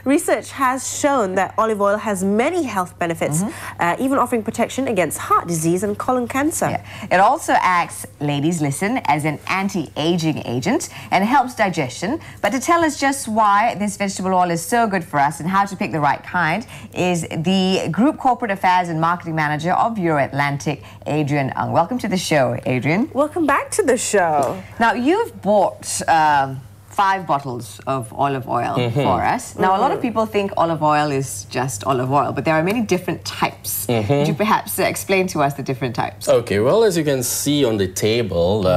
research has shown that olive oil has many health benefits, even offering protection against heart disease and colon cancer. Yeah. It also acts, ladies, listen, as an anti-aging agent and helps digestion. But to tell us just why this vegetable oil is so good for us and how to pick the right kind is the Group Corporate Affairs and Marketing Manager of Euro-Atlantic, Adrian Ng. Welcome to the show, Adrian. Welcome back to the show. Now, you've bought 5 bottles of olive oil for us. Now, a lot of people think olive oil is just olive oil, but there are many different types. Could you perhaps explain to us the different types? Okay, well, as you can see on the table,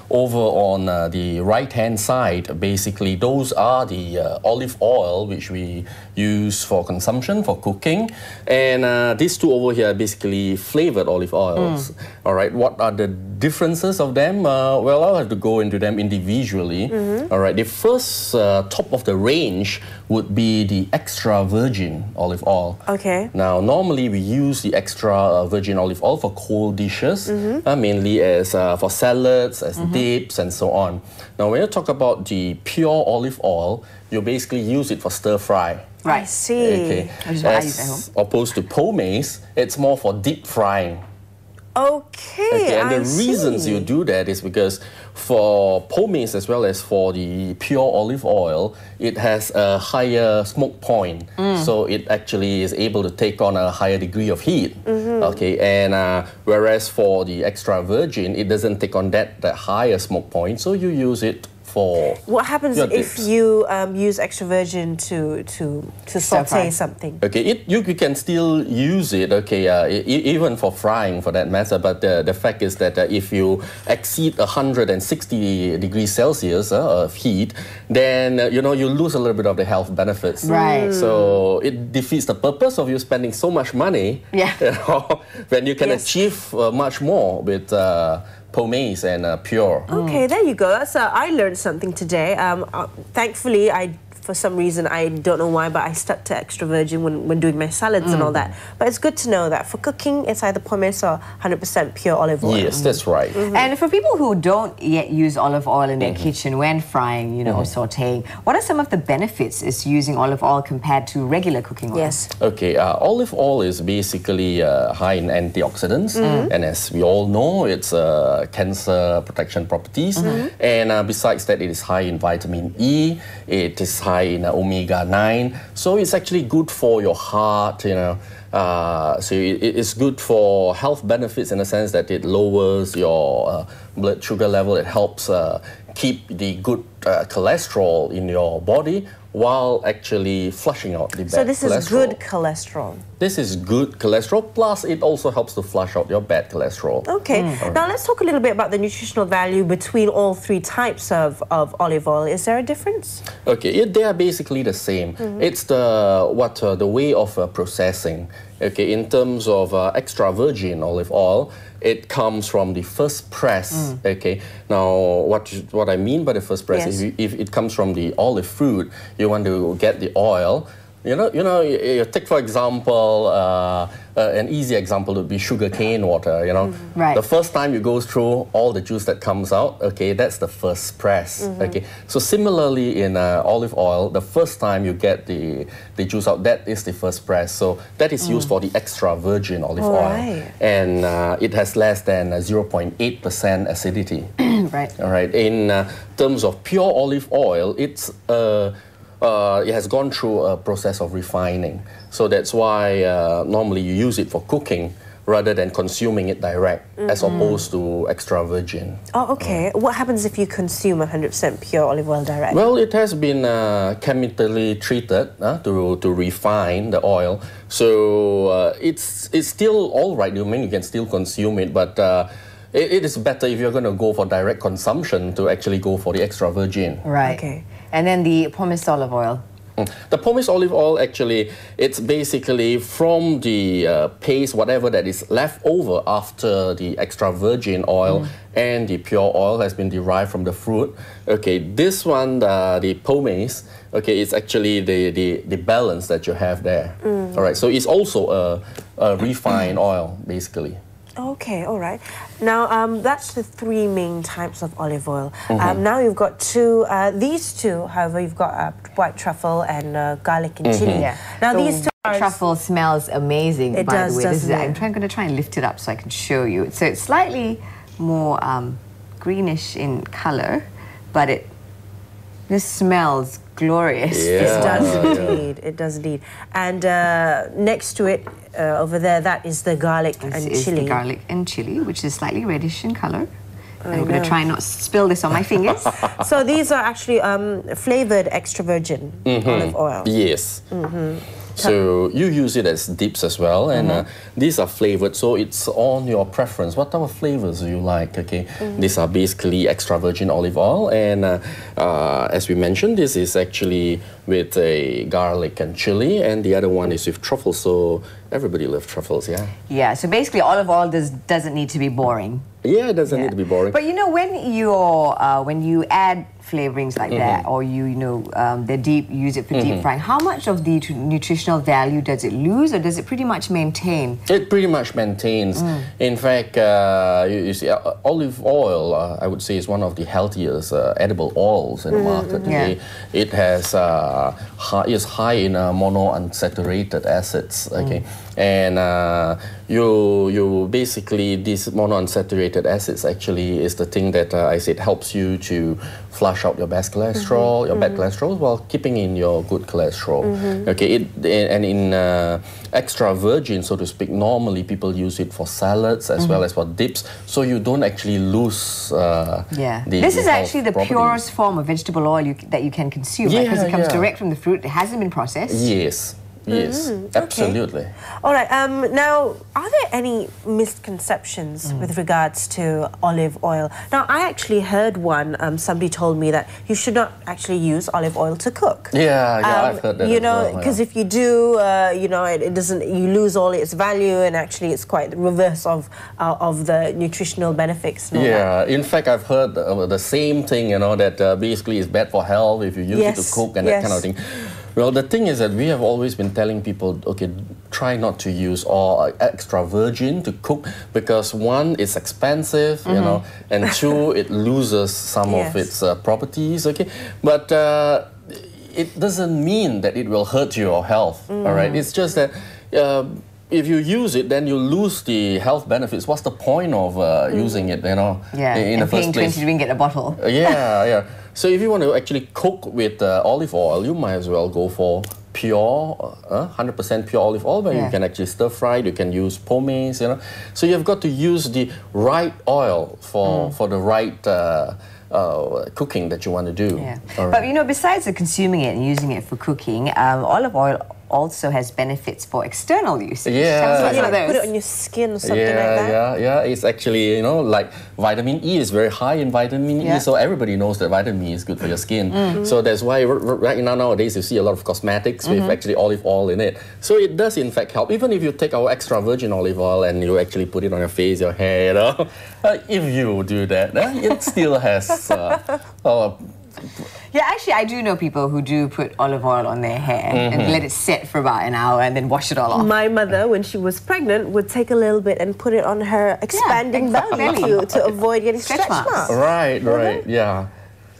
over on the right-hand side, basically, those are the olive oil which we use for consumption, for cooking. And these two over here are basically flavored olive oils. All right, what are the differences of them? Well, I'll have to go into them individually. All right, the first top of the range would be the extra virgin olive oil. Okay. Now, normally we use the extra virgin olive oil for cold dishes, mainly as for salads, as dips, and so on. Now, when you talk about the pure olive oil, you basically use it for stir fry. Right. I see. Okay. As opposed to pomace, it's more for deep frying. Okay, and the reasons you do that is because for pomace as well as for the pure olive oil, it has a higher smoke point. So it actually is able to take on a higher degree of heat. Okay, and whereas for the extra virgin, it doesn't take on that higher smoke point, so you use it for what happens if you use extra virgin to saute something? Okay, you can still use it, okay, even for frying for that matter, but the fact is that if you exceed 160 degrees Celsius of heat, then you lose a little bit of the health benefits. Right. So it defeats the purpose of you spending so much money when you can achieve much more with pomace and pure. Okay, there you go. That's I learned something today. Thankfully, for some reason, I don't know why, but I stuck to extra virgin when doing my salads and all that. But it's good to know that for cooking, it's either pomace or 100% pure olive oil. Yes, that's right. And for people who don't yet use olive oil in their kitchen when frying, or sauteing, what are some of the benefits is using olive oil compared to regular cooking oil? Yes. Okay, olive oil is basically high in antioxidants, and as we all know, it's cancer protection properties. And besides that, it is high in vitamin E. It is high in omega-9, so it's actually good for your heart, so it's good for health benefits in the sense that it lowers your blood sugar level. It helps keep the good cholesterol in your body while actually flushing out the bad cholesterol. So this is good cholesterol? This is good cholesterol, plus it also helps to flush out your bad cholesterol. Okay. Now let's talk a little bit about the nutritional value between all 3 types of olive oil. Is there a difference? Okay, they are basically the same. It's the way of processing. Okay, in terms of extra virgin olive oil, it comes from the first press. Okay, now what I mean by the first press is if it comes from the olive fruit, you want to get the oil. You take for example, an easy example would be sugarcane water. Right. The first time you go through all the juice that comes out, okay, that's the first press. Okay, so similarly in olive oil, the first time you get the juice out, that is the first press. So that is used for the extra virgin olive oil, and it has less than 0.8% acidity. Right. All right. In terms of pure olive oil, it has gone through a process of refining. So that's why normally you use it for cooking rather than consuming it direct, as opposed to extra virgin. Oh, okay. What happens if you consume 100% pure olive oil direct? Well, it has been chemically treated to refine the oil. So it's still all right. You can still consume it, but it is better if you're going to go for direct consumption to actually go for the extra virgin. Right. Okay. And then the pomace olive oil. The pomace olive oil, actually, it's basically from the paste, whatever that is left over after the extra virgin oil and the pure oil has been derived from the fruit. Okay, this one, the pomace, okay, it's actually the balance that you have there. All right, so it's also a refined oil, basically. Okay. Okay, all right. Now, that's the three main types of olive oil. Now you've got these two, however, you've got white truffle and garlic and chili. Yeah. Now, these two truffle smells amazing, It by does, the way. doesn't it? I'm going to try and lift it up so I can show you. So it's slightly more greenish in color, but this smells glorious. Yeah. It does indeed. It does indeed. And next to it, over there, that is the garlic and chili. This is the garlic and chili, which is slightly reddish in color. I'm going to try and not spill this on my fingers. So these are actually flavored extra virgin olive oil. Yes. So you use it as dips as well, and these are flavored, so it's on your preference. What type of flavors do you like? Okay, these are basically extra virgin olive oil, and as we mentioned, this is actually with a garlic and chili, and the other one is with truffles. So everybody loves truffles, yeah. Yeah. So basically, olive oil doesn't need to be boring. Yeah, it doesn't need to be boring. But you know, when you add flavorings like that, or use it for deep frying, how much of the nutritional value does it lose, or does it pretty much maintain? It pretty much maintains. In fact, you see, olive oil, I would say, is one of the healthiest edible oils in the market today. It has is high in monounsaturated acids. Okay, and you basically, these monounsaturated acids actually is the thing that I said helps you to flush out your bad cholesterol, while keeping in your good cholesterol. Okay, and in extra virgin, so to speak, normally people use it for salads as well as for dips, so you don't actually lose. This is actually the purest form of vegetable oil that you can consume, because it comes direct from the fruit. It hasn't been processed. Yes. Yes, absolutely. Okay. All right. Now, are there any misconceptions with regards to olive oil? Now, I actually heard one. Somebody told me that you should not actually use olive oil to cook. Yeah, I've heard that. You know, because if you do, it doesn't. You lose all its value, and actually, it's quite the reverse of the nutritional benefits. In fact, I've heard the same thing. You know, that basically is bad for health if you use it to cook and that kind of thing. Well, the thing is that we have always been telling people, okay, try not to use all extra virgin to cook, because one, it's expensive, you know, and two, it loses some of its properties, okay? But it doesn't mean that it will hurt your health, all right? It's just that if you use it, then you lose the health benefits. What's the point of using it, you know, in the first place? Paying 20 ringgit a bottle. So if you want to actually cook with olive oil, you might as well go for pure, 100% pure olive oil, where you can actually stir fry. You can use pomace, you know. So you've got to use the right oil for the right cooking that you want to do. But you know, besides consuming it and using it for cooking, olive oil also has benefits for external use. Tell us about some of those. Put it on your skin or something like that. It's actually, you know, like vitamin E is very high in vitamin E, so everybody knows that vitamin E is good for your skin. So that's why right now nowadays you see a lot of cosmetics with actually olive oil in it. So it does in fact help. Even if you take our extra virgin olive oil and you actually put it on your face, your hair, you know, if you do that, it still has actually, I do know people who do put olive oil on their hair and let it set for about an hour and then wash it all off. My mother, when she was pregnant, would take a little bit and put it on her expanding belly to avoid getting stretch marks. Right, yeah.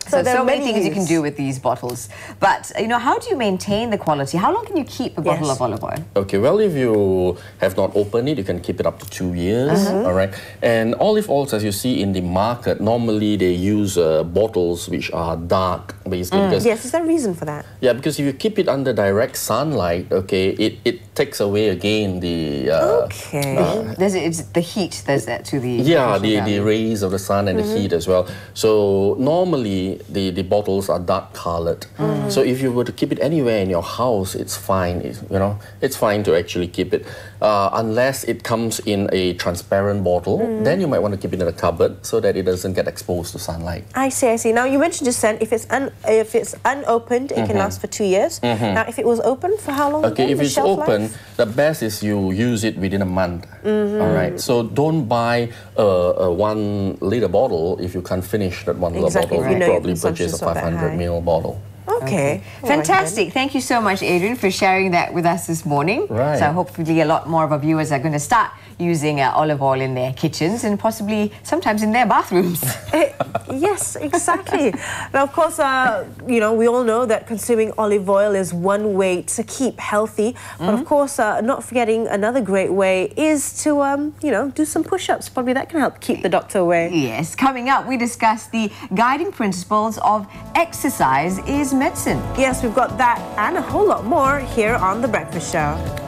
So many things you can do with these bottles. But, you know, how do you maintain the quality? How long can you keep a bottle of olive oil? Okay, well, if you have not opened it, you can keep it up to 2 years, all right? And olive oils, as you see in the market, normally they use bottles which are dark, basically. Because, is there a reason for that? Yeah, because if you keep it under direct sunlight, okay, it takes away again the... It's the heat does that to the... the rays of the sun and the heat as well. So normally, the bottles are dark colored. So if you were to keep it anywhere in your house, it's fine. It's fine to actually keep it, unless it comes in a transparent bottle. Then you might want to keep it in a cupboard so that it doesn't get exposed to sunlight. I see. Now you mentioned just then, if it's unopened, it can last for 2 years. Now if it was open, for how long? Okay, if it's open, the best is you use it within a month. All right. So don't buy a 1 liter bottle if you can't finish that 1 liter bottle. You probably purchase a 500 ml bottle. Okay. Fantastic. Thank you so much, Adrian, for sharing that with us this morning. So hopefully a lot more of our viewers are going to start using olive oil in their kitchens and possibly sometimes in their bathrooms. Yes, exactly. Now, of course, you know, we all know that consuming olive oil is one way to keep healthy. But of course, not forgetting another great way is to, you know, do some push-ups. Probably that can help keep the doctor away. Yes, coming up, we discuss the guiding principles of exercise is medicine. Yes, we've got that and a whole lot more here on The Breakfast Show.